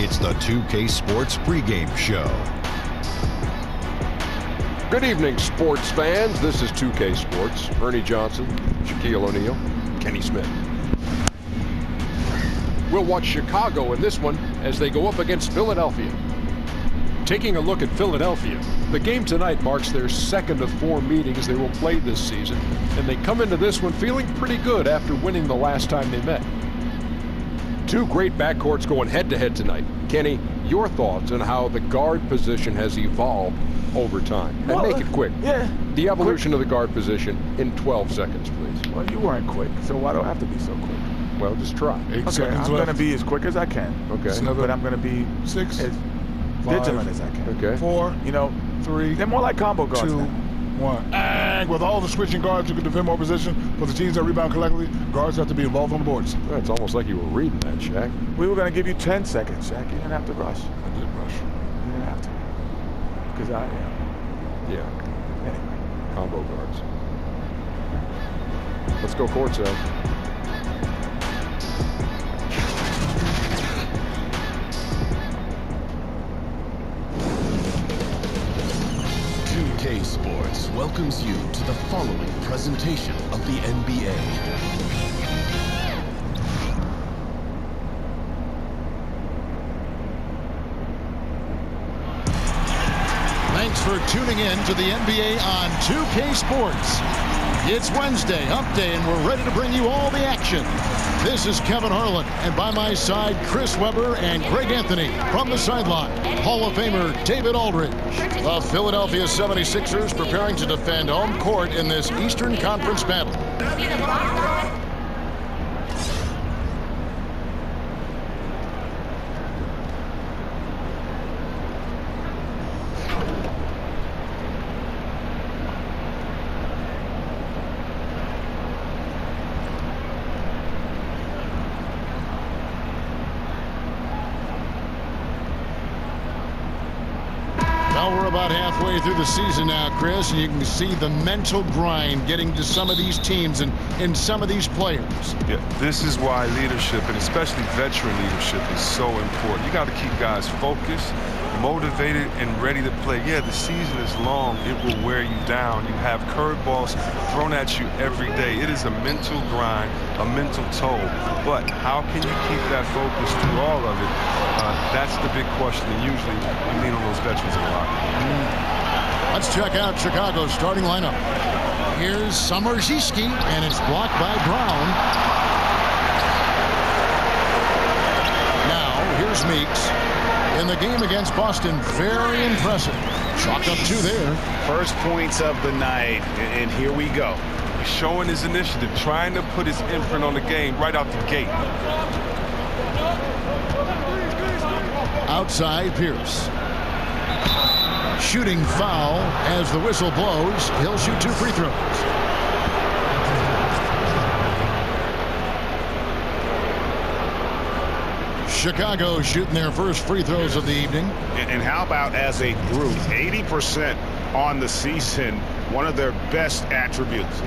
It's the 2K Sports pregame show. Good evening, sports fans. This is 2K Sports. Ernie Johnson, Shaquille O'Neal, Kenny Smith. We'll watch Chicago in this one as they go up against Philadelphia. Taking a look at Philadelphia, the game tonight marks their second of 4 meetings they will play this season, and they come into this one feeling pretty good after winning the last time they met. Two great backcourts going head-to-head tonight. Kenny, your thoughts on how the guard position has evolved over time? And make it quick. Yeah. The evolution of the guard position in 12 seconds, please. Well, you weren't quick, so why do I have to be so quick? Well, just try. 8 Okay, seconds I'm left. going to be as quick as I can. Okay. But I'm going to be 6, as 5, vigilant as I can. Okay. 4, You know, 3, they're more like combo guards 2, now. 1. And with all the switching guards who can defend more position, for the teams that rebound collectively, guards have to be involved on the boards. Well, it's almost like you were reading that, Shaq. We were going to give you 10 seconds, Shaq. You didn't have to rush. I did rush. You didn't have to. Because I am. Yeah, Anyway. combo guards. Let's go courtside. K Sports welcomes you to the following presentation of the NBA. Thanks for tuning in to the NBA on 2K Sports. It's Wednesday, hump day, and we're ready to bring you all the action. This is Kevin Harlan, and by my side, Chris Webber and Greg Anthony. From the sideline, Hall of Famer David Aldridge. The Philadelphia 76ers preparing to defend home court in this Eastern Conference battle. Well, we're about halfway through the season now, Chris, and you can see the mental grind getting to some of these teams and some of these players. Yeah, this is why leadership, and especially veteran leadership, is so important. You got to keep guys focused, motivated, and ready to play. Yeah, the season is long. It will wear you down. You have curveballs thrown at you every day. It is a mental grind, a mental toll. But how can you keep that focus through all of it? That's the big question, and usually you lean on those veterans a lot. Let's check out Chicago's starting lineup. Here's Summerziski, and it's blocked by Brown. Now, here's Meeks. In the game against Boston, very impressive. Chalked up 2 there. First points of the night, and here we go. He's showing his initiative, trying to put his imprint on the game right out the gate. Outside, Pierce. Shooting foul as the whistle blows. He'll shoot 2 free throws. Chicago shooting their first free throws of the evening. And how about as a group, 80% on the season, one of their best attributes.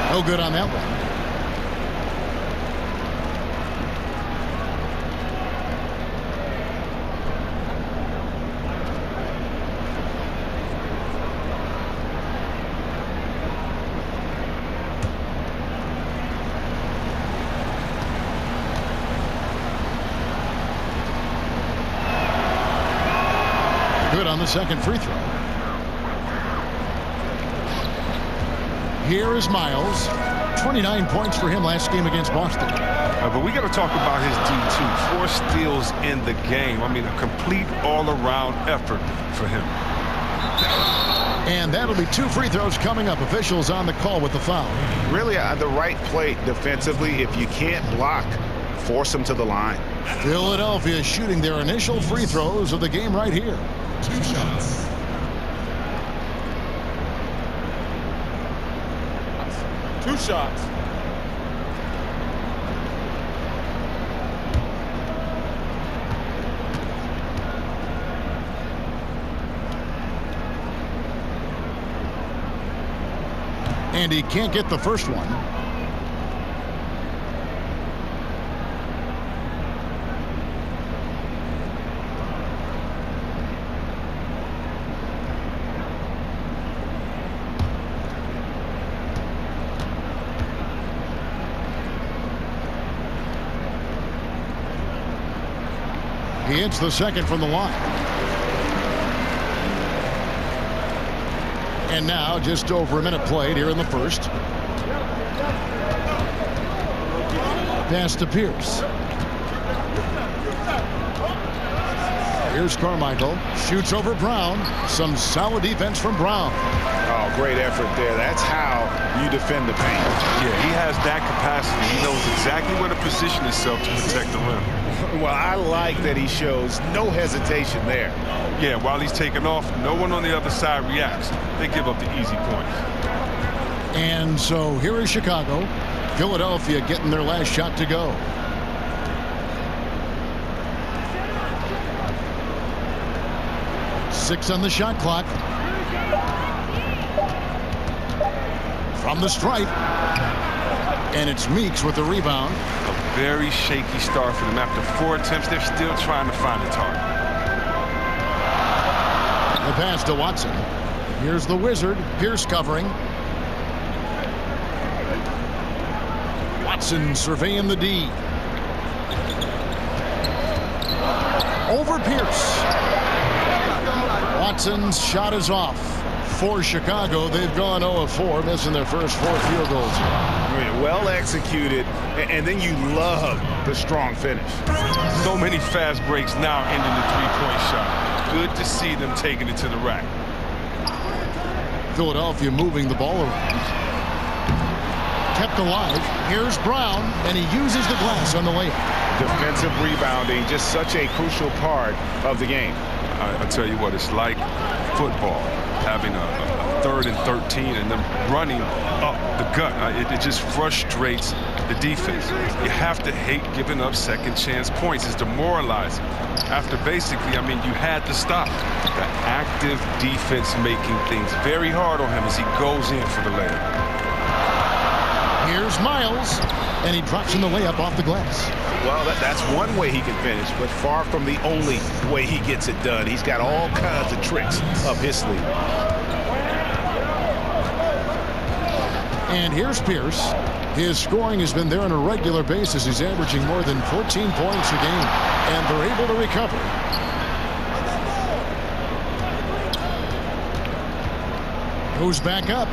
No good on that one. Good on the second free throw. Here is Miles. 29 points for him last game against Boston. But we got to talk about his D2. 4 steals in the game. I mean, a complete all-around effort for him. And that'll be 2 free throws coming up. Officials on the call with the foul. Really, the right play defensively. If you can't block, force them to the line. Philadelphia shooting their initial free throws of the game right here. 2 shots. Two shots. And he can't get the first one. He hits the second from the line. And now just over a minute played here in the first. Pass to Pierce. Here's Carmichael. Shoots over Brown. Some solid defense from Brown. Oh, great effort there. That's how you defend the paint. Yeah, he has that capacity. He knows exactly where to position himself to protect the rim. Well, I like that he shows no hesitation there. Yeah, while he's taking off, no one on the other side reacts. They give up the easy points. And so here is Chicago. Philadelphia getting their last shot to go. Six on the shot clock. From the stripe. And it's Meeks with the rebound. A very shaky start for them. After 4 attempts, they're still trying to find a target. The pass to Watson. Here's the Wizard. Pierce covering. Watson surveying the D. Over Pierce. Watson's shot is off. For Chicago, they've gone 0 of 4, missing their first 4 field goals. Well executed, and then you love the strong finish. So many fast breaks now ending the three-point shot. Good to see them taking it to the rack. Philadelphia moving the ball around. Kept alive. Here's Brown, and he uses the glass on the layup. Defensive rebounding, just such a crucial part of the game. I tell you what, it's like football, having a 3rd and 13 and them running up the gut. It just frustrates the defense. You have to hate giving up second chance points. It's demoralizing. After basically, I mean, you had to stop. The active defense making things very hard on him as he goes in for the layup. Here's Miles, and he drops in the layup off the glass. Well, that's one way he can finish, but far from the only way he gets it done. He's got all kinds of tricks up his sleeve. And here's Pierce. His scoring has been there on a regular basis. He's averaging more than 14 points a game, and they're able to recover. Goes back up,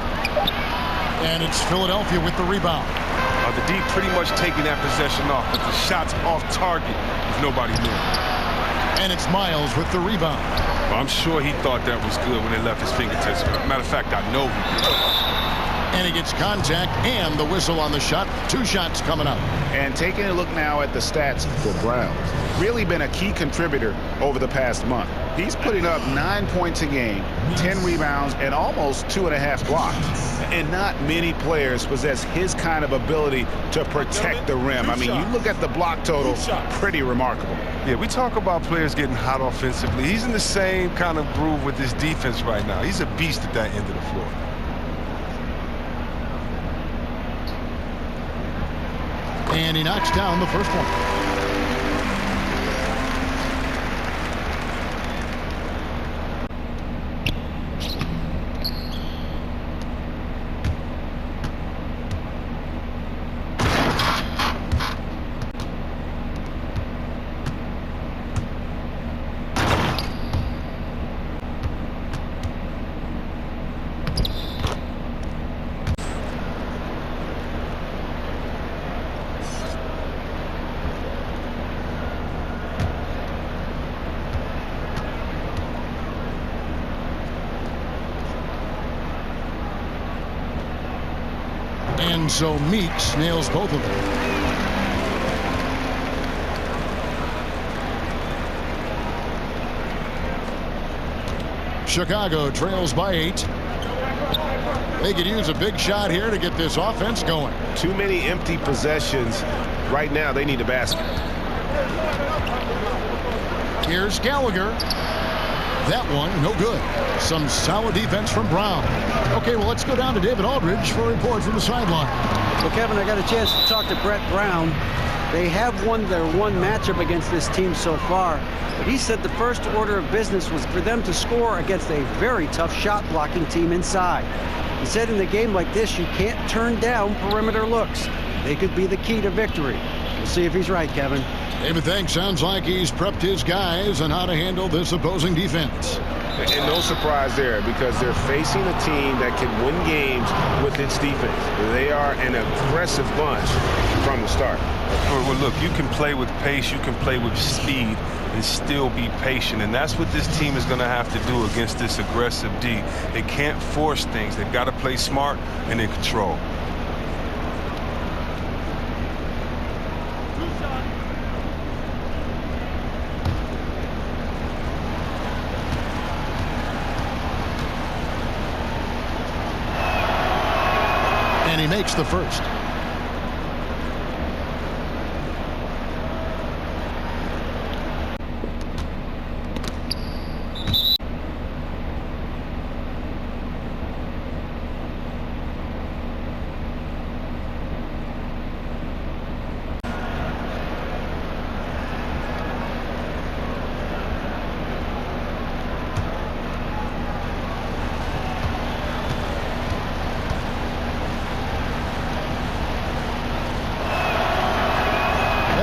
and it's Philadelphia with the rebound. The D pretty much taking that possession off, but the shot's off target with nobody near. And it's Miles with the rebound. Well, I'm sure he thought that was good when they left his fingertips. Matter of fact, I know he did. And he gets contact and the whistle on the shot. 2 shots coming up. And taking a look now at the stats for Brown. Really been a key contributor over the past month. He's putting up 9 points a game, 10 rebounds, and almost 2.5 blocks. And not many players possess his kind of ability to protect the rim. I mean, you look at the block total, pretty remarkable. Yeah, we talk about players getting hot offensively. He's in the same kind of groove with his defense right now. He's a beast at that end of the floor. And he knocks down the first one. And so Meeks nails both of them. Chicago trails by 8. They could use a big shot here to get this offense going. Too many empty possessions. Right now, they need a basket. Here's Gallagher. That one, no good. Some solid defense from Brown. Okay, well, let's go down to David Aldridge for a report from the sideline. Well, Kevin, I got a chance to talk to Brett Brown. They have won their one matchup against this team so far, but he said the first order of business was for them to score against a very tough shot-blocking team inside. He said in a game like this, you can't turn down perimeter looks. They could be the key to victory. We'll see if he's right, Kevin. David thinks sounds like he's prepped his guys on how to handle this opposing defense. And no surprise there, because they're facing a team that can win games with its defense. They are an aggressive bunch from the start. Well, look, you can play with pace, you can play with speed, and still be patient. And that's what this team is going to have to do against this aggressive D. They can't force things. They've got to play smart and in control. And he makes the first.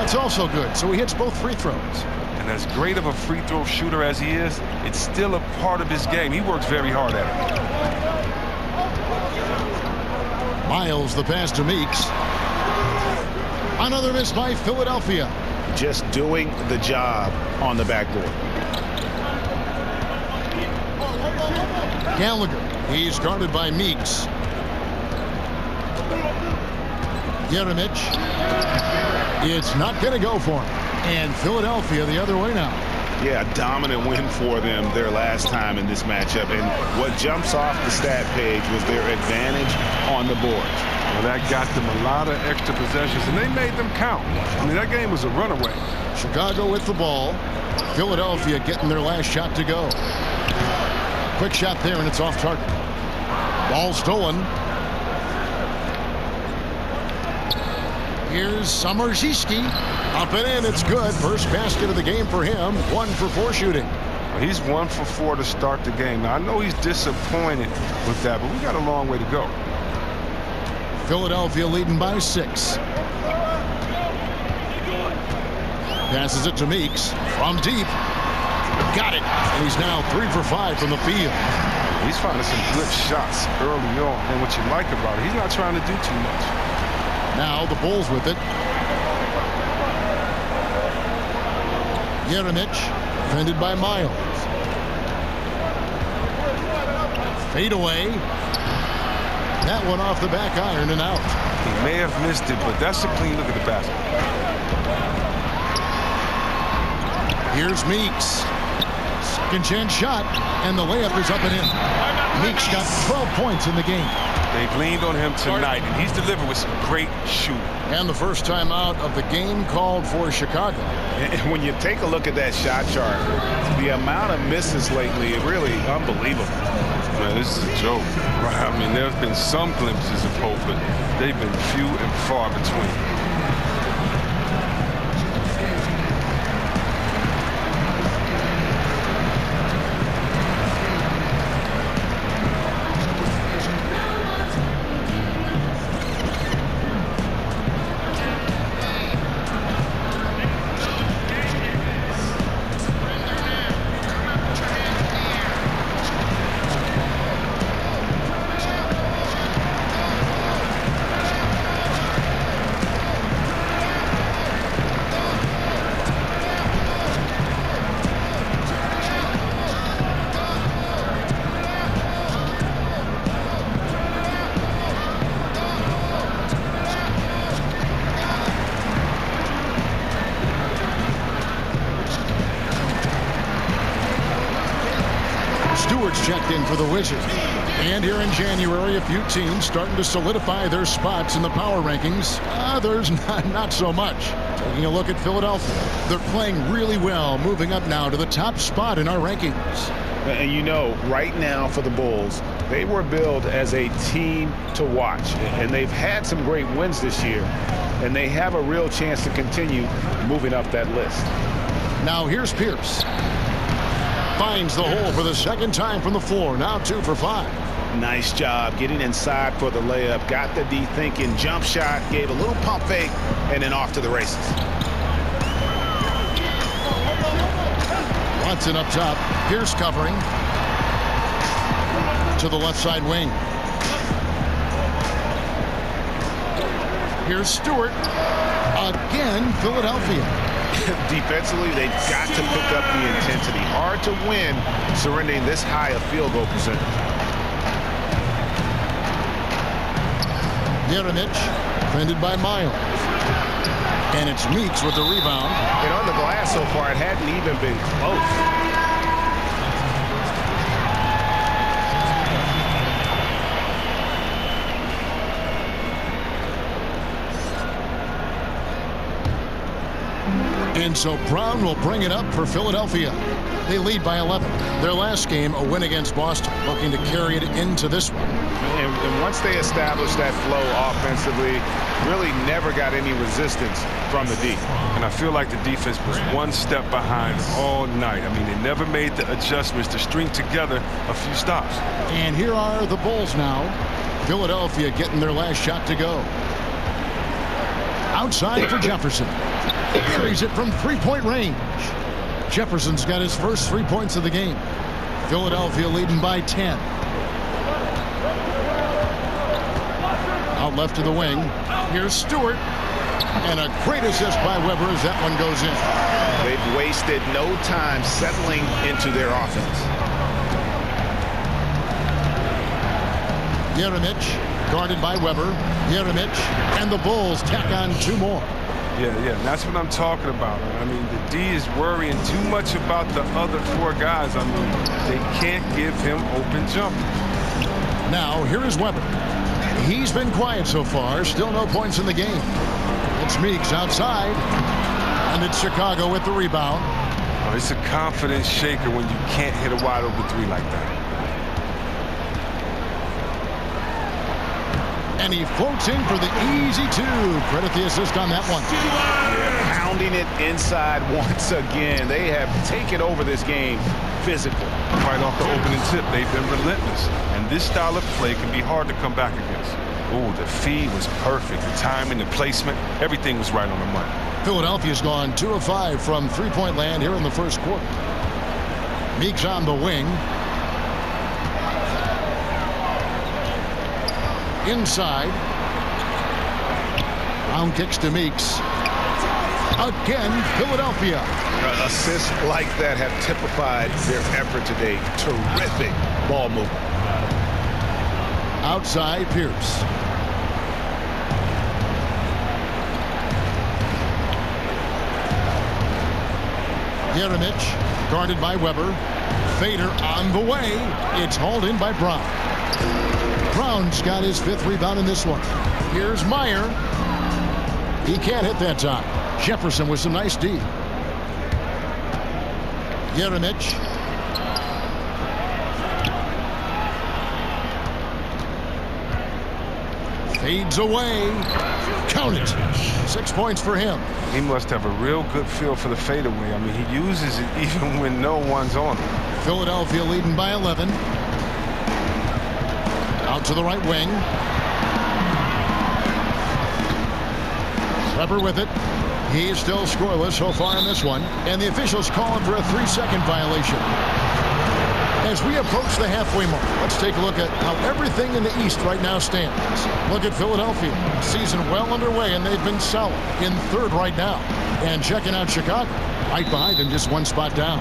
It's also good, so he hits both free throws. And as great of a free throw shooter as he is, it's still a part of his game. He works very hard at it. Miles the pass to Meeks. Another miss by Philadelphia. Just doing the job on the backboard. Gallagher, he's guarded by Meeks. Jeremic. It's not going to go for him. And Philadelphia the other way now. Yeah, a dominant win for them their last time in this matchup. And what jumps off the stat page was their advantage on the board. Well, that got them a lot of extra possessions, and they made them count. I mean, that game was a runaway. Chicago with the ball. Philadelphia getting their last shot to go. Quick shot there, and it's off target. Ball stolen. Here's Summerziski. Up and in, it's good. First basket of the game for him. 1 for 4 shooting. He's 1 for 4 to start the game. Now, I know he's disappointed with that, but we got a long way to go. Philadelphia leading by 6. Passes it to Meeks from deep. Got it. And he's now 3 for 5 from the field. He's finding some good shots early on. And what you like about it, he's not trying to do too much. Now the Bulls with it. Jeremic, defended by Miles. Fade away. That one off the back iron and out. He may have missed it, but that's a clean look at the basket. Here's Meeks. Second chance shot, and the layup is up and in. Meeks got 12 points in the game. They've leaned on him tonight, and he's delivered with some great shooting. And the first time out of the game called for Chicago. And when you take a look at that shot chart, the amount of misses lately is really unbelievable. Man, this is a joke. I mean, there's been some glimpses of hope, but they've been few and far between. Checked in for the Wizards. And here in January, a few teams starting to solidify their spots in the power rankings. Others not so much. Taking a look at Philadelphia. They're playing really well, moving up now to the top spot in our rankings. And you know, right now for the Bulls, they were billed as a team to watch. And they've had some great wins this year. And they have a real chance to continue moving up that list. Now here's Pierce. Finds the hole for the second time from the floor. Now 2 for 5. Nice job getting inside for the layup. Got the D thinking. Jump shot. Gave a little pump fake. And then off to the races. Watson up top. Pierce covering. To the left side wing. Here's Stewart. Again, Philadelphia. Defensively, they've got to pick up the intensity. Hard to win surrendering this high a field goal percentage. Yeronich, defended by Miles. And it's Meeks with the rebound. And on the glass so far, it hadn't even been close. And so Brown will bring it up for Philadelphia. They lead by 11. Their last game, a win against Boston, looking to carry it into this one. And once they established that flow offensively, really never got any resistance from the D. And I feel like the defense was one step behind all night. I mean, they never made the adjustments to string together a few stops. And here are the Bulls now. Philadelphia getting their last shot to go. Outside for Jefferson. Carries it from three-point range. Jefferson's got his first 3 points of the game. Philadelphia leading by 10. Out left to the wing. Here's Stewart. And a great assist by Weber as that one goes in. They've wasted no time settling into their offense. Yeronich, guarded by Weber. Yeronich, and the Bulls tack on 2 more. Yeah, that's what I'm talking about. I mean, the D is worrying too much about the other 4 guys. I mean, they can't give him open jump. Now, here is Weber. He's been quiet so far. Still no points in the game. It's Meeks outside. And it's Chicago with the rebound. Oh, it's a confidence shaker when you can't hit a wide open 3 like that. And he floats in for the easy 2. Credit the assist on that one. Yeah, pounding it inside once again. They have taken over this game physically. Right off the opening tip, they've been relentless. And this style of play can be hard to come back against. Oh, the feed was perfect. The timing, the placement, everything was right on the money. Philadelphia's gone 2 of 5 from three-point land here in the first quarter. Meeks on the wing. Inside. Brown kicks to Meeks. Again, Philadelphia. Assists like that have typified their effort today. Terrific ball movement. Outside, Pierce. Yeronich, guarded by Weber. Fader on the way. It's hauled in by Brown. Brown's got his 5th rebound in this one. Here's Meyer. He can't hit that time. Jefferson with some nice D. Yeronich. Fades away. Count it. 6 points for him. He must have a real good feel for the fadeaway. I mean, he uses it even when no one's on him. Philadelphia leading by 11. Out to the right wing. Weber with it. He is still scoreless so far in this one. And the officials calling for a 3-second violation. As we approach the halfway mark, let's take a look at how everything in the East right now stands. Look at Philadelphia. Season well underway, and they've been solid in 3rd right now. And checking out Chicago, right behind them, just 1 spot down.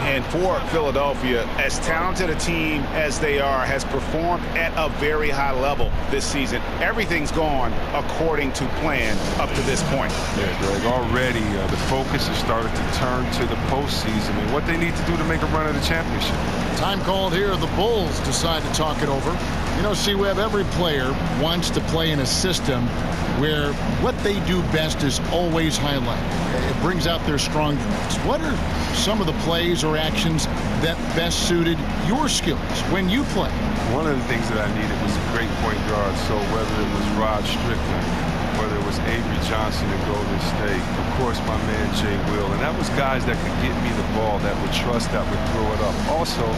And for Philadelphia, as talented a team as they are, has performed at a very high level this season. Everything's gone according to plan up to this point. Yeah, Greg, already the focus has started to turn to the postseason and what they need to do to make a run at the championship. Time called here. The Bulls decide to talk it over. You know, C-Web, every player wants to play in a system where what they do best is always highlighted. It brings out their strong points. What are some of the plays or actions that best suited your skills when you play? One of the things that I needed was a great point guard. So whether it was Rod Strickland, whether it was Avery Johnson in Golden State, of course my man Jay Will, and that was guys that could get me the ball, that would trust, that would throw it up. Also,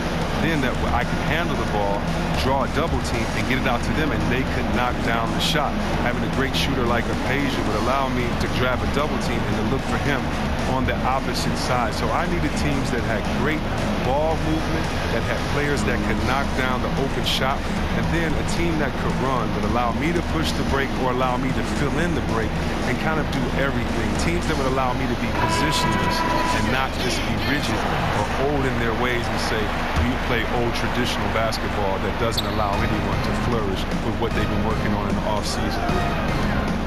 then that I could handle the ball, draw a double team, and get it out to them, and they could knock down the shot. Having a great shooter like Apasia would allow me to grab a double team and to look for him on the opposite side. So I needed teams that had great ball movement, that had players that could knock down the open shot, and then a team that could run would allow me to push the break or allow me to fill in the break and kind of do everything. Teams that would allow me to be positionless and not just be rigid or old in their ways and say, we play old traditional basketball that doesn't allow anyone to flourish with what they've been working on in the offseason.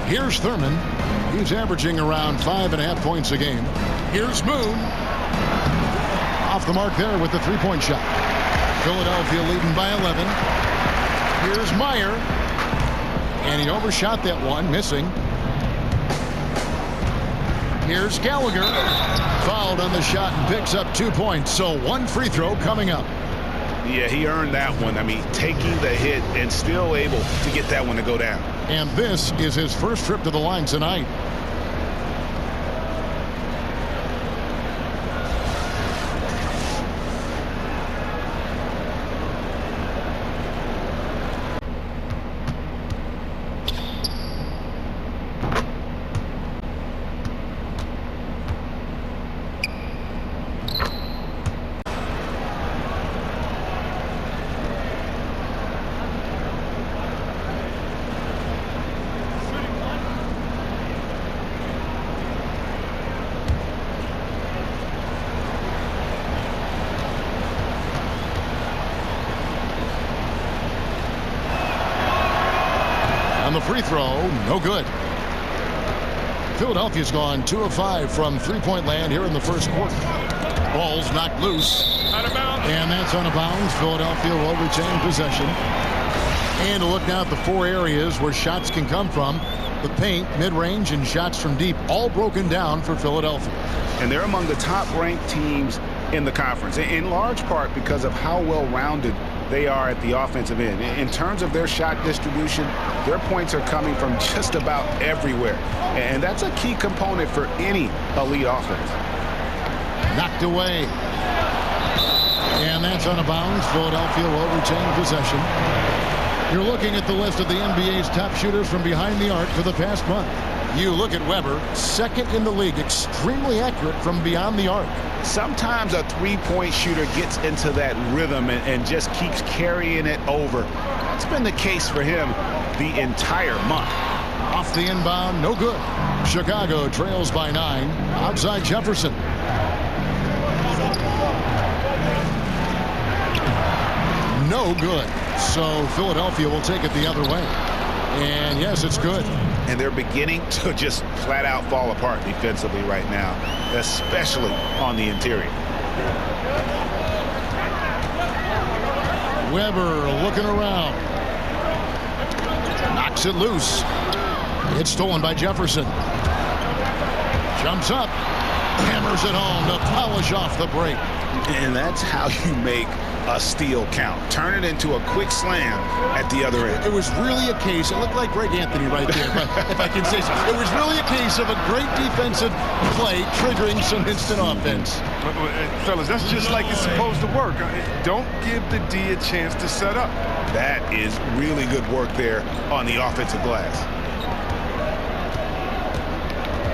Here's Thurman. He's averaging around 5.5 points a game. Here's Moon. Off the mark there with the three-point shot. Philadelphia leading by 11. Here's Meyer. And he overshot that one, missing. Here's Gallagher. Fouled on the shot and picks up 2 points. So one free throw coming up. Yeah, he earned that one. I mean, taking the hit and still able to get that one to go down. And this is his first trip to the line tonight. On the free throw, no good. Philadelphia's gone 2 of 5 from three-point land here in the first quarter. Ball's knocked loose. Out of bounds. And that's out of bounds. Philadelphia will retain possession. And to look now at the 4 areas where shots can come from. The paint, mid-range, and shots from deep, all broken down for Philadelphia. And they're among the top-ranked teams in the conference, in large part because of how well-rounded they are at the offensive end. In terms of their shot distribution, their points are coming from just about everywhere. And that's a key component for any elite offense. Knocked away. And that's out of bounds. Philadelphia will retain possession. You're looking at the list of the NBA's top shooters from behind the arc for the past month. You look at Weber, second in the league, extremely accurate from beyond the arc. Sometimes a three-point shooter gets into that rhythm and just keeps carrying it over. That's been the case for him the entire month. Off the inbound, no good. Chicago trails by 9. Outside Jefferson. No good. So Philadelphia will take it the other way. And yes, it's good. And they're beginning to just flat out fall apart defensively right now, especially on the interior. Weber looking around. Knocks it loose. It's stolen by Jefferson. Jumps up. Hammers it home to polish off the break. And that's how you make a steal count. Turn it into a quick slam at the other end. It was really a case, it looked like Greg Anthony right there, but if I can say so. It was really a case of a great defensive play triggering some instant offense. Fellas, that's just like it's supposed to work. Don't give the D a chance to set up. That is really good work there on the offensive glass.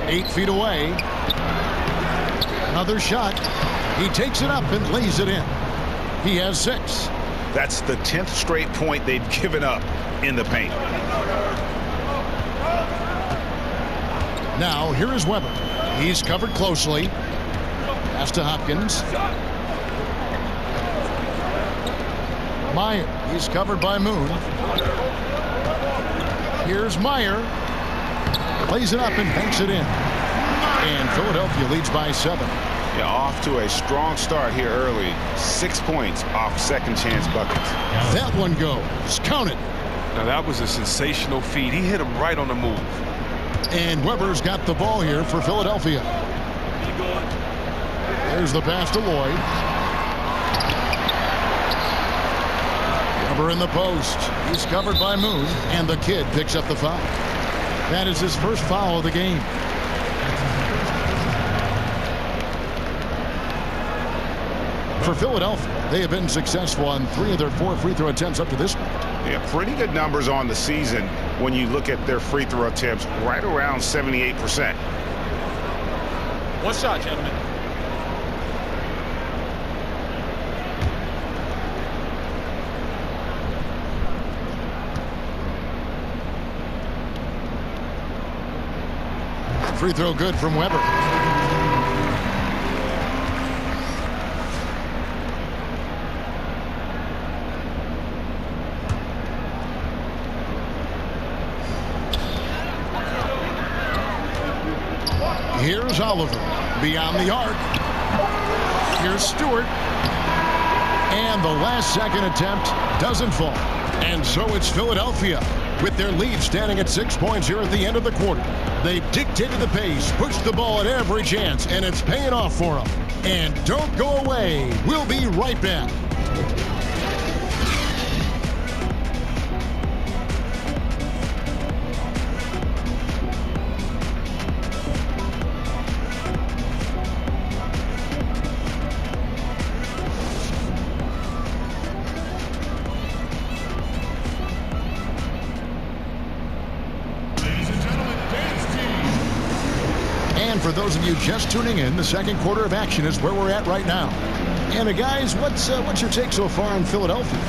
8 feet away. Another shot. He takes it up and lays it in. He has 6. That's the 10th straight point they've given up in the paint. Now, here is Weber. He's covered closely. Pass to Hopkins. Meyer. He's covered by Moon. Here's Meyer. Plays it up and banks it in. And Philadelphia leads by 7. Yeah, off to a strong start here early. 6 points off second chance buckets. That one goes. Count it. Now that was a sensational feed. He hit him right on the move. And Weber's got the ball here for Philadelphia. There's the pass to Lloyd. Weber in the post. He's covered by Moon, and the kid picks up the foul. That is his first foul of the game. For Philadelphia, they have been successful on 3 of their 4 free throw attempts up to this point. Yeah, pretty good numbers on the season when you look at their free throw attempts, right around 78%. One shot, gentlemen. Free throw good from Weber. Here's Oliver beyond the arc. Here's Stewart. And the last second attempt doesn't fall. And so it's Philadelphia with their lead standing at 6 points here at the end of the quarter. They dictated the pace, pushed the ball at every chance, and it's paying off for them. And don't go away. We'll be right back. For those of you just tuning in, the second quarter of action is where we're at right now. And guys, what's your take so far on Philadelphia?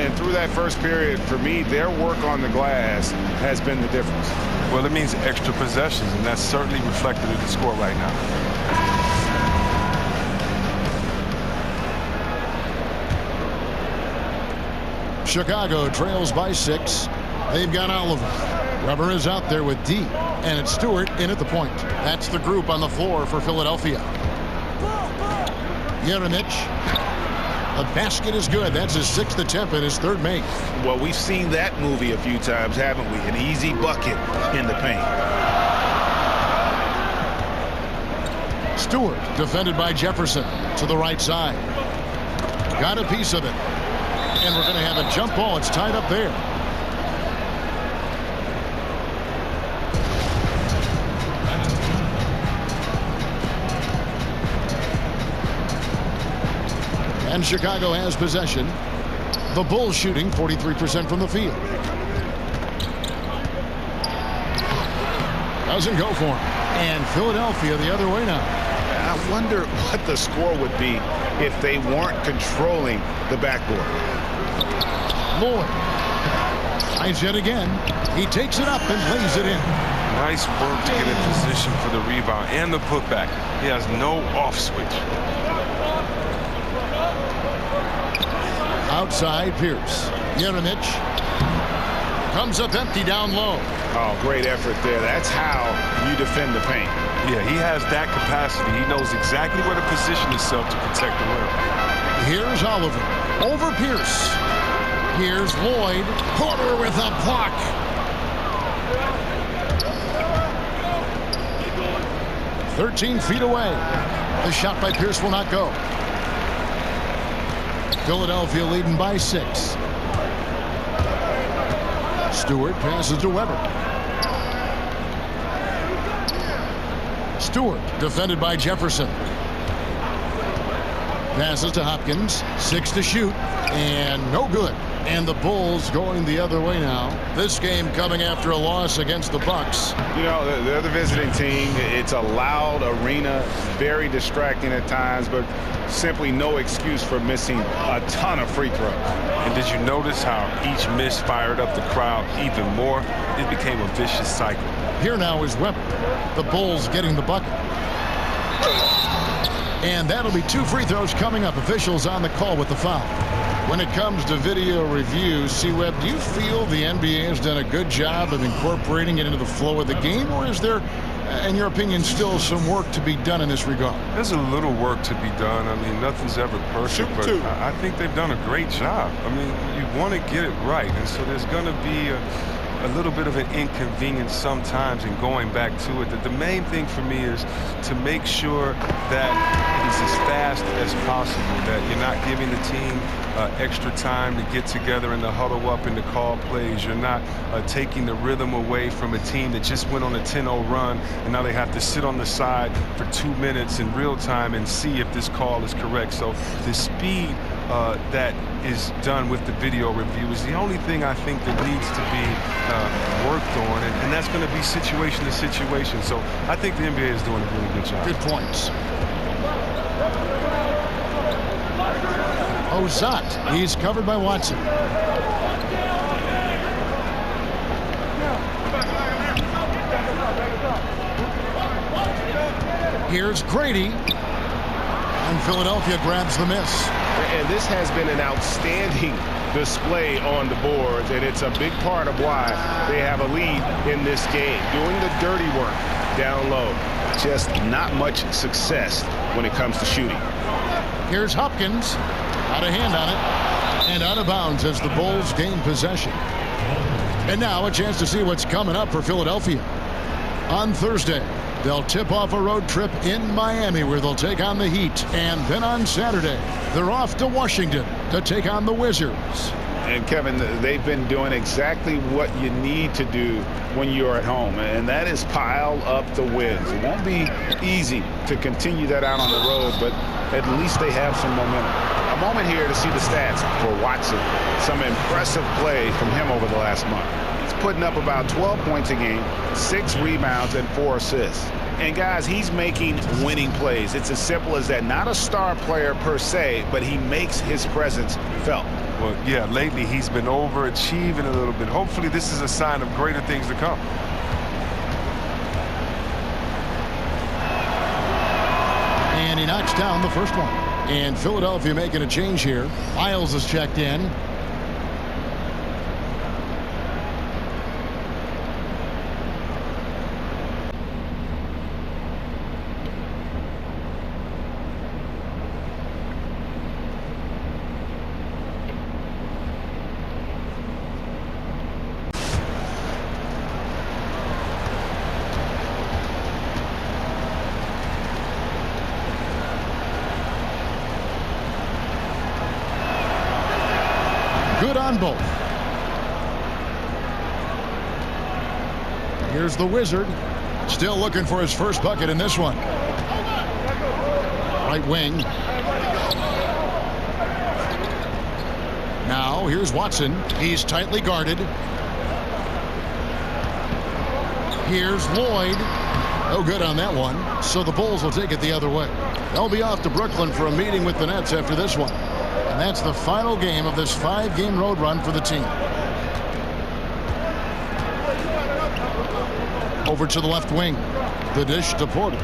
And through that first period, for me, their work on the glass has been the difference. Well, it means extra possessions, and that's certainly reflected in the score right now. Chicago trails by 6. They've got Oliver. Weber is out there with D, and it's Stewart in at the point. That's the group on the floor for Philadelphia. Jeremic. The basket is good. That's his 6th attempt and his 3rd make. Well, we've seen that movie a few times, haven't we? An easy bucket in the paint. Stewart defended by Jefferson to the right side. Got a piece of it. And we're going to have a jump ball. It's tied up there. And Chicago has possession. The Bulls shooting 43% from the field. Doesn't go for him. And Philadelphia the other way now. I wonder what the score would be if they weren't controlling the backboard. Lloyd. Tries yet again. He takes it up and lays it in. Nice work to get in position for the rebound and the putback. He has no off switch. Outside, Pierce. Jeremic comes up empty down low. Oh, great effort there. That's how you defend the paint. Yeah, he has that capacity. He knows exactly where to position himself to protect the rim. Here's Oliver. Over Pierce. Here's Lloyd. Porter with a block. "13 feet away. The shot by Pierce will not go. Philadelphia leading by 6. Stewart passes to Weber. Stewart defended by Jefferson. Passes to Hopkins. 6 to shoot. And no good. And the Bulls going the other way now. This game coming after a loss against the Bucks. You know, they're the visiting team. It's a loud arena, very distracting at times, but simply no excuse for missing a ton of free throws. And did you notice how each miss fired up the crowd even more? It became a vicious cycle. Here now is Weber. The Bulls getting the bucket. And that'll be 2 free throws coming up. Officials on the call with the foul. When it comes to video review, C-Web, do you feel the NBA has done a good job of incorporating it into the flow of the game, or is there in your opinion, still some work to be done in this regard? There's a little work to be done. I mean, nothing's ever perfect, but I think they've done a great job. I mean, you want to get it right, and so there's going to be a little bit of an inconvenience sometimes in going back to it. The main thing for me is to make sure that it's as fast as possible, that you're not giving the team extra time to get together and to huddle up and to call plays. You're not taking the rhythm away from a team that just went on a 10-0 run, and now they have to sit on the side for 2 minutes in real time and see if this call is correct. So the speed that is done with the video review is the only thing I think that needs to be worked on, and that's going to be situation to situation. So I think the NBA is doing a really good job. Good points. Ozat, he's covered by Watson. Here's Grady, and Philadelphia grabs the miss. And this has been an outstanding display on the boards, and it's a big part of why they have a lead in this game. Doing the dirty work down low. Just not much success when it comes to shooting. Here's Hopkins. Out of hand on it. And out of bounds as the Bulls gain possession. And now a chance to see what's coming up for Philadelphia. On Thursday, they'll tip off a road trip in Miami where they'll take on the Heat. And then on Saturday, they're off to Washington to take on the Wizards. And Kevin, they've been doing exactly what you need to do when you're at home, and that is pile up the wins. It won't be easy to continue that out on the road, but at least they have some momentum. A moment here to see the stats for Watson. Some impressive play from him over the last month. He's putting up about 12 points a game, 6 rebounds, and 4 assists. And guys, he's making winning plays. It's as simple as that. Not a star player per se, but he makes his presence felt. Well, yeah, lately he's been overachieving a little bit. Hopefully this is a sign of greater things to come. And he knocks down the first one. And Philadelphia making a change here. Miles is checked in. Good on both. Here's the Wizard. Still looking for his first bucket in this one. Right wing. Now here's Watson. He's tightly guarded. Here's Lloyd. No good on that one. So the Bulls will take it the other way. They'll be off to Brooklyn for a meeting with the Nets after this one. And that's the final game of this 5-game road run for the team. Over to the left wing. The dish to Porter.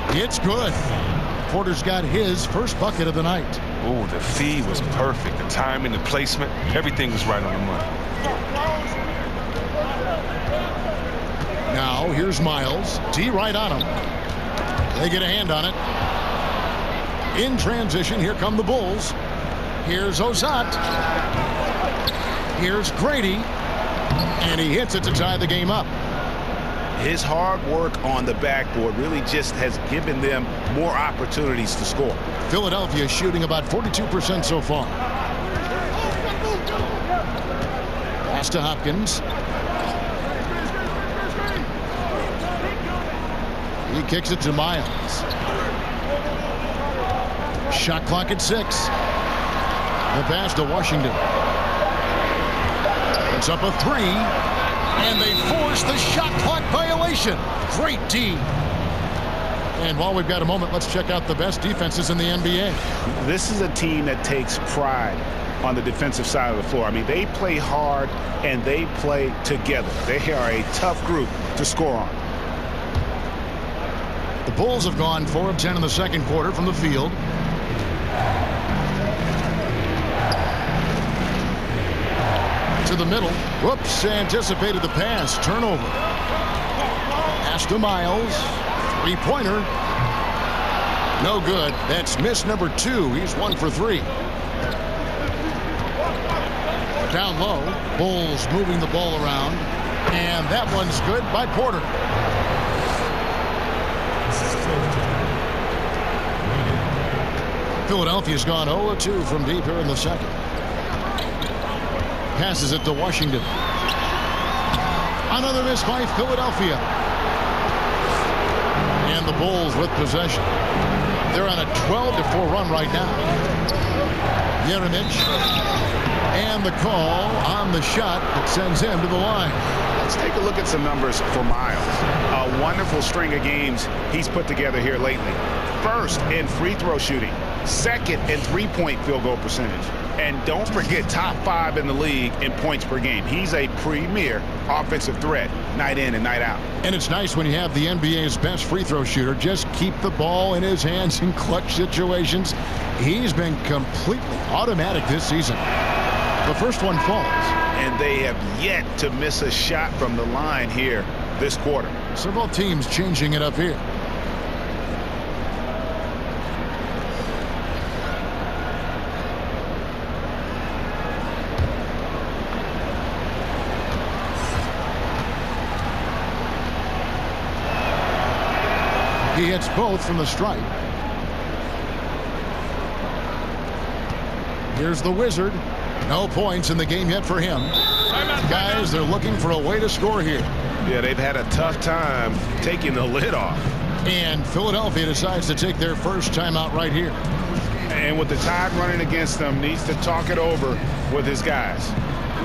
It's good. Porter's got his first bucket of the night. Oh, the feed was perfect. The timing, the placement, everything was right on the money. Now here's Miles. D right on him. They get a hand on it. In transition, here come the Bulls. Here's Ozat. Here's Grady. And he hits it to tie the game up. His hard work on the backboard really just has given them more opportunities to score. Philadelphia shooting about 42% so far. Pass to Hopkins. He kicks it to Miles. Shot clock at 6. The pass to Washington. It's up a 3. And they force the shot clock violation. Great D. And while we've got a moment, let's check out the best defenses in the NBA. This is a team that takes pride on the defensive side of the floor. I mean, they play hard and they play together. They are a tough group to score on. The Bulls have gone 4 of 10 in the second quarter from the field. To the middle. Whoops, anticipated the pass. Turnover. Pass to Miles. Three-pointer. No good. That's miss number 2. He's 1 for 3. Down low. Bulls moving the ball around. And that one's good by Porter. Philadelphia's gone 0-2 from deep here in the second. Passes it to Washington. Another miss by Philadelphia. And the Bulls with possession. They're on a 12-4 run right now. Jeremic. And the call on the shot that sends him to the line. Let's take a look at some numbers for Miles. A wonderful string of games he's put together here lately. First in free throw shooting. Second in three-point field goal percentage. And don't forget, top 5 in the league in points per game. He's a premier offensive threat night in and night out. And it's nice when you have the NBA's best free throw shooter just keep the ball in his hands in clutch situations. He's been completely automatic this season. The first one falls. And they have yet to miss a shot from the line here this quarter. Several teams changing it up here. He hits both from the stripe. Here's the Wizard. No points in the game yet for him. Guys, they're looking for a way to score here. Yeah, they've had a tough time taking the lid off. And Philadelphia decides to take their first timeout right here. And with the tide running against them, needs to talk it over with his guys.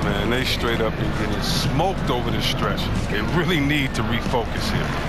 Man, they straight up been getting smoked over the stretch. They really need to refocus here.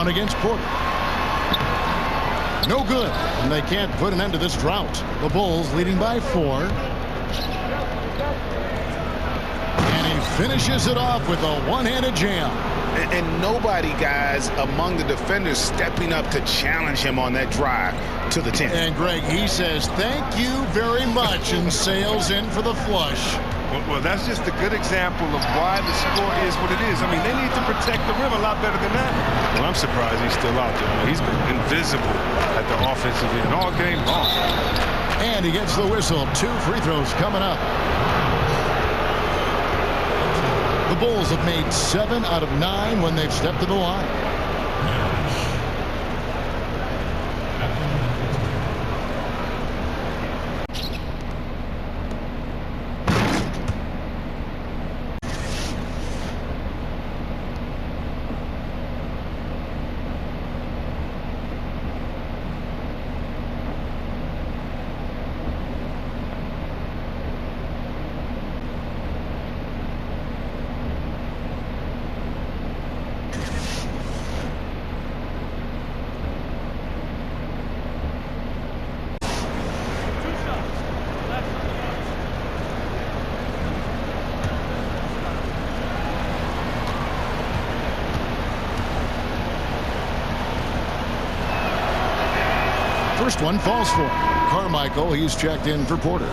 Against Porter. No good. And they can't put an end to this drought. The Bulls leading by 4. And he finishes it off with a one-handed jam. And nobody, guys, among the defenders stepping up to challenge him on that drive to the 10. And Greg, he says, thank you very much, and sails in for the flush. Well, that's just a good example of why the score is what it is. I mean, they need to protect the rim a lot better than that. Well, I'm surprised he's still out there. I mean, he's been invisible at the offensive end all game long. And he gets the whistle. 2 free throws coming up. The Bulls have made 7 out of 9 when they've stepped to the line. First one falls for Carmichael. He's checked in for Porter.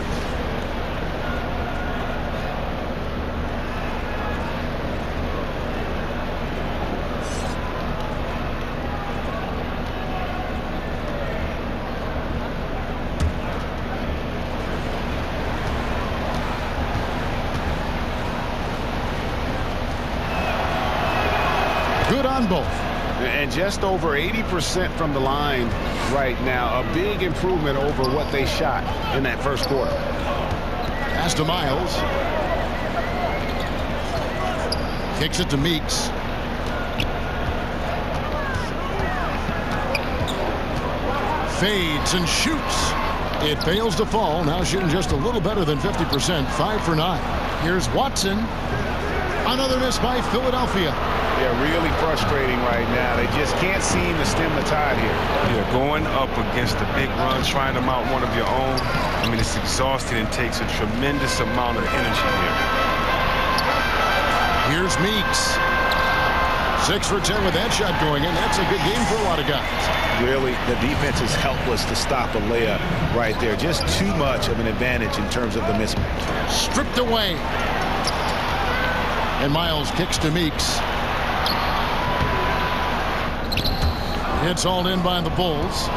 Good on both. And just over 80% from the line right now. A big improvement over what they shot in that first quarter. Pass to Miles. Kicks it to Meeks. Fades and shoots. It fails to fall. Now shooting just a little better than 50%. 5 for 9. Here's Watson. Another miss by Philadelphia. Yeah, really frustrating right now. They just can't seem to stem the tide here. Yeah, going up against a big run, trying to mount one of your own. I mean, it's exhausting and takes a tremendous amount of energy here. Here's Meeks. 6 for 10 with that shot going in. That's a good game for a lot of guys. Really, the defense is helpless to stop a layup right there. Just too much of an advantage in terms of the mismatch. Stripped away. And Miles kicks to Meeks. It's hauled in by the Bulls.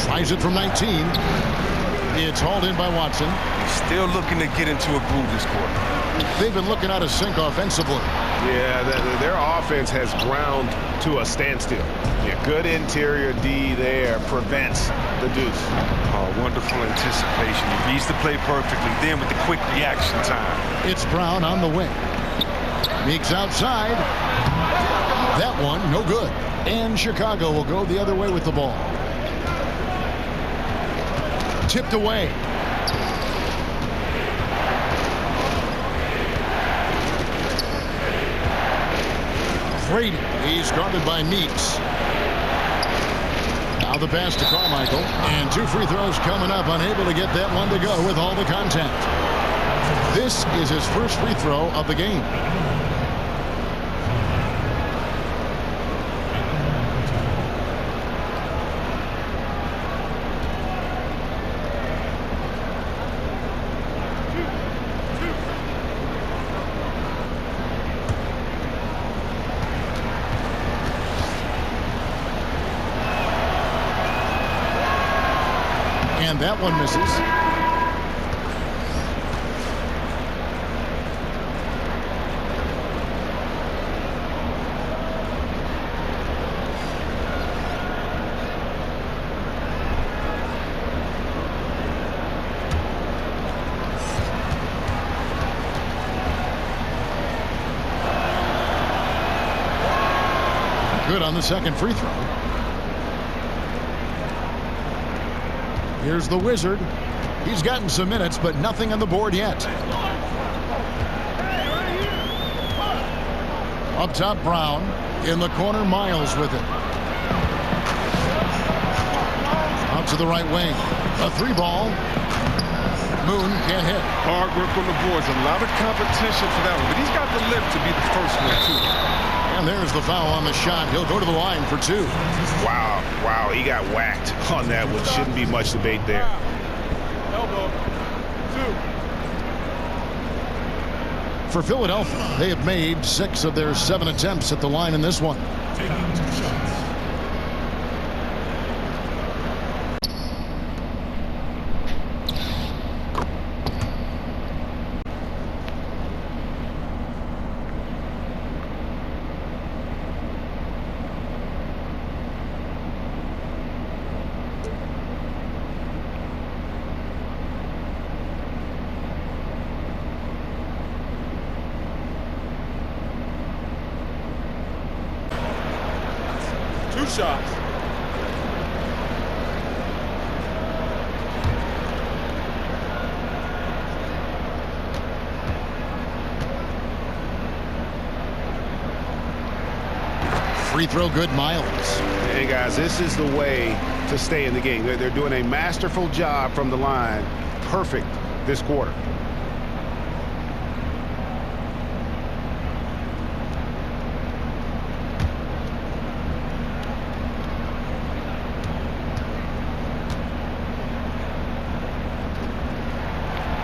Tries it from 19. It's hauled in by Watson. Still looking to get into a groove this quarter. They've been looking out of sync offensively. Yeah, their offense has ground to a standstill. Yeah, good interior D there prevents the deuce. Oh, wonderful anticipation. He reads the play perfectly. Then with the quick reaction time. It's Brown on the wing. Meeks outside. That one, no good. And Chicago will go the other way with the ball. Tipped away. Brady. He's guarded by Meeks. Now the pass to Carmichael. And 2 free throws coming up. Unable to get that one to go with all the contact. This is his first free throw of the game. And that one misses. Good on the second free throw. Here's the Wizard. He's gotten some minutes, but nothing on the board yet. Up top, Brown. In the corner, Miles with it. Out to the right wing. A 3-ball. Moon can't hit. Hard work on the boards. A lot of competition for that one, but he's got the lift to be the first one, too. And there's the foul on the shot. He'll go to the line for 2. Wow, he got whacked on that one. Shouldn't be much debate there. Elbow. 2. For Philadelphia, they have made 6 of their 7 attempts at the line in this one. Taking 2 shots. Shots. Free throw good, Miles. Hey, guys, this is the way to stay in the game. They're doing a masterful job from the line. Perfect this quarter.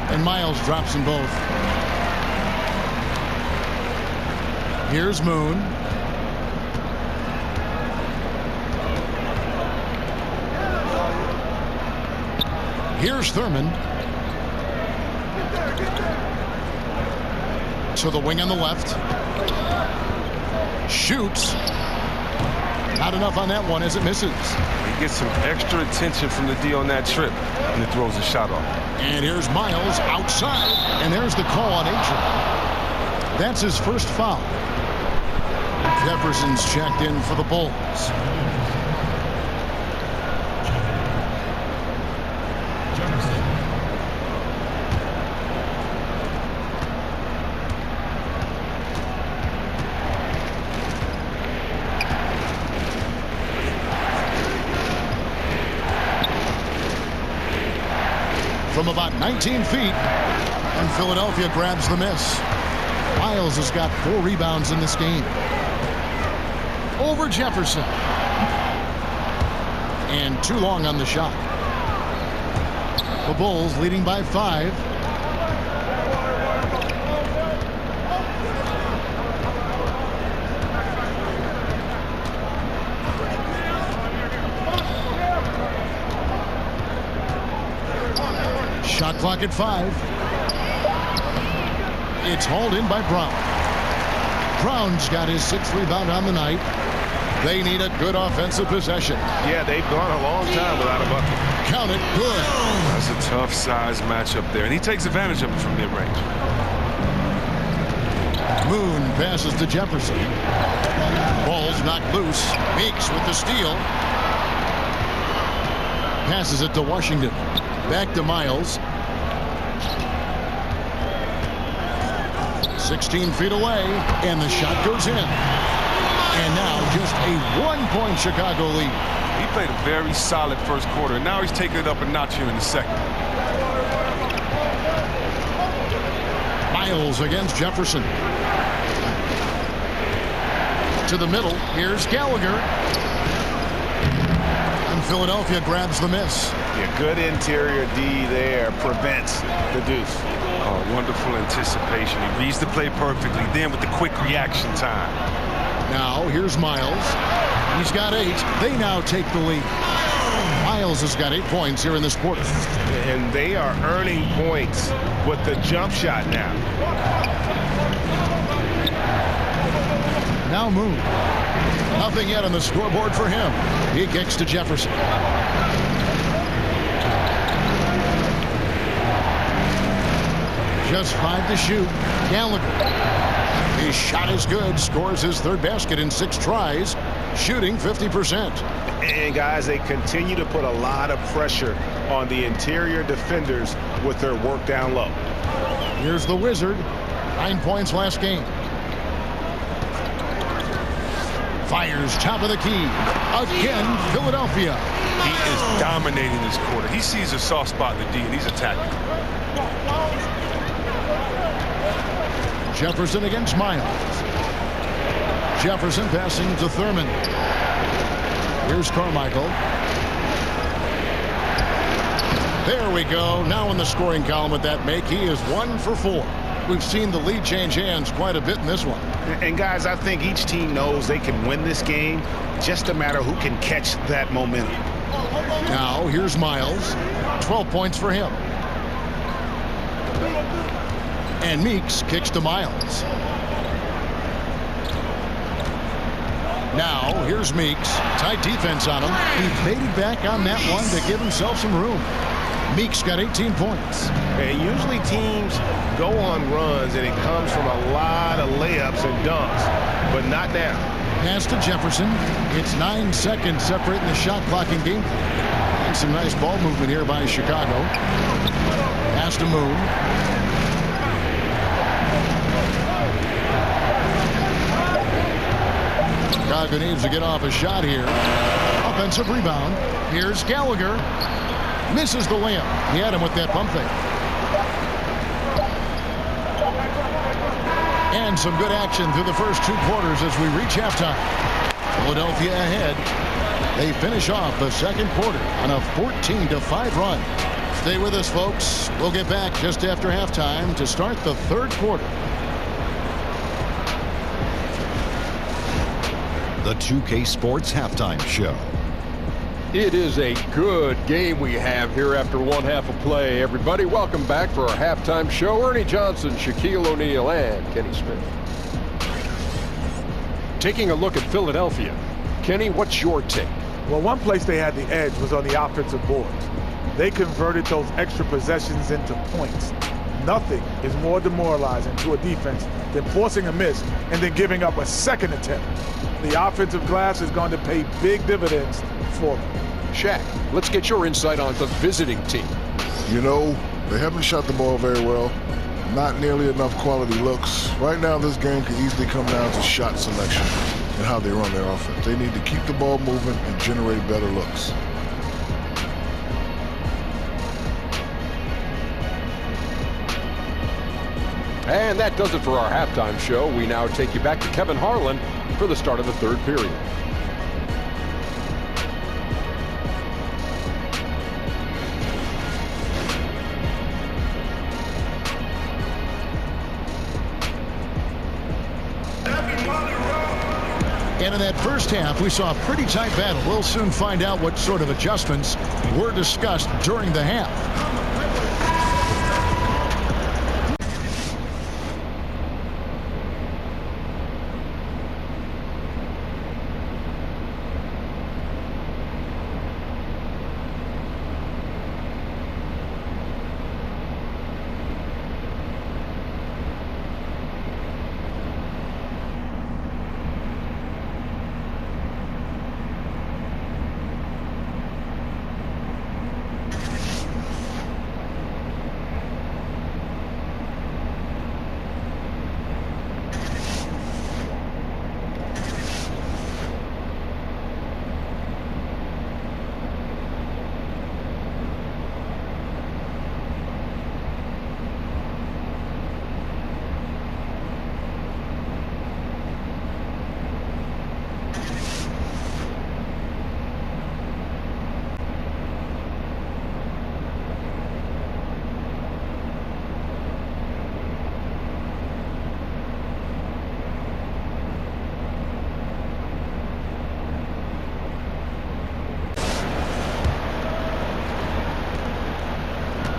And Miles drops them both. Here's Moon. Here's Thurman. To the wing on the left. Shoots. Not enough on that one as it misses. He gets some extra attention from the D on that trip, and it throws a shot off. And here's Miles outside, and there's the call on Adrian. That's his first foul. Jefferson's checked in for the Bulls. From about 19 feet, and Philadelphia grabs the miss. Miles has got 4 rebounds in this game. Over Jefferson. And too long on the shot. The Bulls leading by 5. Shot clock at 5. It's hauled in by Brown. Brown's got his 6th rebound on the night. They need a good offensive possession. Yeah, they've gone a long time without a bucket. Count it, good. That's a tough size matchup there, and he takes advantage of it from mid-range. Moon passes to Jefferson. Ball's knocked loose. Meeks with the steal. Passes it to Washington. Back to Miles. 16 feet away, and the shot goes in. And now just a 1-point Chicago lead. He played a very solid first quarter, and now he's taking it up a notch here in the second. Miles against Jefferson. To the middle, here's Gallagher. And Philadelphia grabs the miss. Yeah, good interior D there prevents the deuce. Oh, wonderful anticipation. He reads the play perfectly. Then with the quick reaction time. Now here's Miles. He's got 8. They now take the lead. Miles has got 8 points here in this quarter. And they are earning points with the jump shot now. Now Moon. Nothing yet on the scoreboard for him. He kicks to Jefferson. Just 5 to shoot. Gallagher. His shot is good. Scores his 3rd basket in 6 tries. Shooting 50%. And guys, they continue to put a lot of pressure on the interior defenders with their work down low. Here's the Wizard. 9 points last game. Fires top of the key. Again, Philadelphia. He is dominating this quarter. He sees a soft spot in the D, and he's attacking. Jefferson against Miles. Jefferson passing to Thurman. Here's Carmichael. There we go. Now in the scoring column with that make, he is 1 for 4. We've seen the lead change hands quite a bit in this one. And guys, I think each team knows they can win this game. Just a matter who can catch that momentum. Now here's Miles. 12 points for him. And Meeks kicks to Miles. Now here's Meeks. Tight defense on him. He faded back on that one to give himself some room. Meeks got 18 points. And usually teams go on runs and it comes from a lot of layups and dunks, but not now. Pass to Jefferson. It's 9 seconds separating the shot clock and game. And some nice ball movement here by Chicago. Pass to Moon. Chicago needs to get off a shot here. Offensive rebound. Here's Gallagher. Misses the layup. He had him with that pump fake. And some good action through the first 2 quarters as we reach halftime. Philadelphia ahead. They finish off the second quarter on a 14-5 run. Stay with us, folks. We'll get back just after halftime to start the third quarter. The 2K Sports Halftime Show. It is a good game we have here after one half of play. Everybody, welcome back for our halftime show. Ernie Johnson, Shaquille O'Neal, and Kenny Smith. Taking a look at Philadelphia. Kenny, what's your take? Well, one place they had the edge was on the offensive boards. They converted those extra possessions into points. Nothing is more demoralizing to a defense than forcing a miss and then giving up a second attempt. The offensive glass is going to pay big dividends for them. Shaq, let's get your insight on the visiting team. You know, they haven't shot the ball very well. Not nearly enough quality looks. Right now, this game could easily come down to shot selection and how they run their offense. They need to keep the ball moving and generate better looks. And that does it for our halftime show. We now take you back to Kevin Harlan for the start of the third period. And in that first half, we saw a pretty tight battle. We'll soon find out what sort of adjustments were discussed during the half.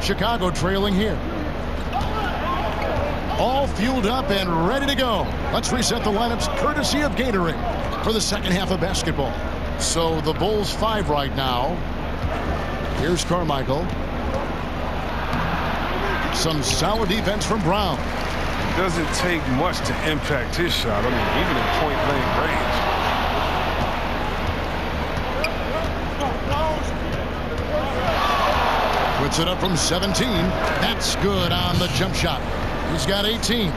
Chicago trailing here. All fueled up and ready to go. Let's reset the lineups courtesy of Gatorade for the second half of basketball. So the Bulls 5 right now. Here's Carmichael. Some solid defense from Brown. It doesn't take much to impact his shot. I mean, even in point-blank range. Puts it up from 17. That's good on the jump shot. He's got 18.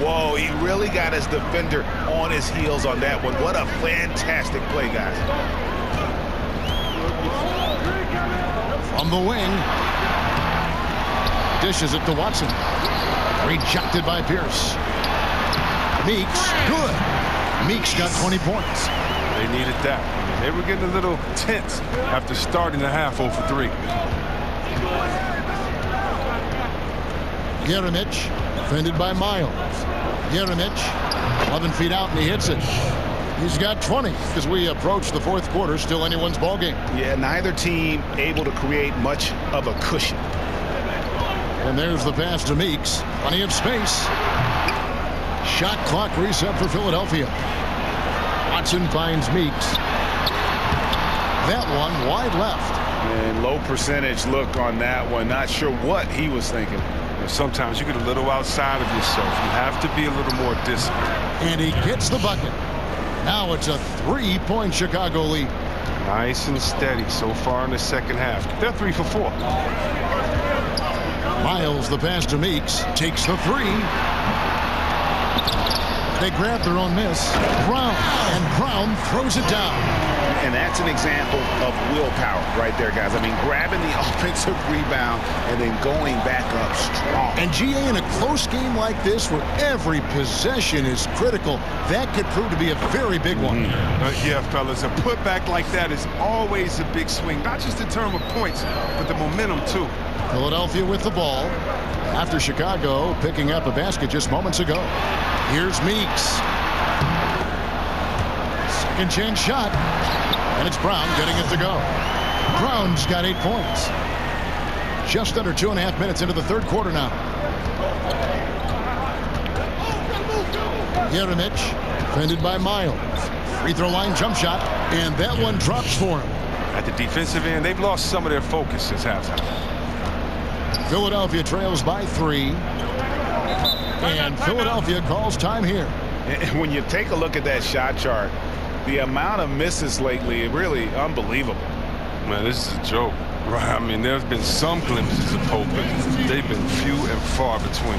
Whoa, he really got his defender on his heels on that one. What a fantastic play, guys. On the wing. Dishes it to Watson. Rejected by Pierce. Meeks, good. Meeks got 20 points. They needed that. They were getting a little tense after starting the half 0 for 3. Jeremic, defended by Miles. Jeremic, 11 feet out, and he hits it. He's got 20 as we approach the fourth quarter. Still anyone's ball game. Yeah, neither team able to create much of a cushion. And there's the pass to Meeks. Plenty of space. Shot clock reset for Philadelphia. Watson finds Meeks. That one wide left. And low percentage look on that one. Not sure what he was thinking. Sometimes you get a little outside of yourself. You have to be a little more disciplined. And he gets the bucket. Now it's a 3-point Chicago lead. Nice and steady so far in the second half. They're 3 for 4. Miles, the pass to Meeks, takes the 3. They grab their own miss. Brown, and Brown throws it down. And that's an example of willpower right there, guys. I mean, grabbing the offensive rebound and then going back up strong. And GA, in a close game like this where every possession is critical, that could prove to be a very big one. Yeah, fellas, a putback like that is always a big swing, not just in terms of points, but the momentum too. Philadelphia with the ball after Chicago picking up a basket just moments ago. Here's Meeks. Second chance shot. And it's Brown getting it to go. Brown's got 8 points. Just under 2.5 minutes into the third quarter now. Jeremic, defended by Miles. Free throw line jump shot, and that one drops for him. At the defensive end, they've lost some of their focus since halftime. Philadelphia trails by 3. And Philadelphia calls time here. And when you take a look at that shot chart, the amount of misses lately, really unbelievable. Man, this is a joke, right? I mean, there's been some glimpses of hope, but they've been few and far between.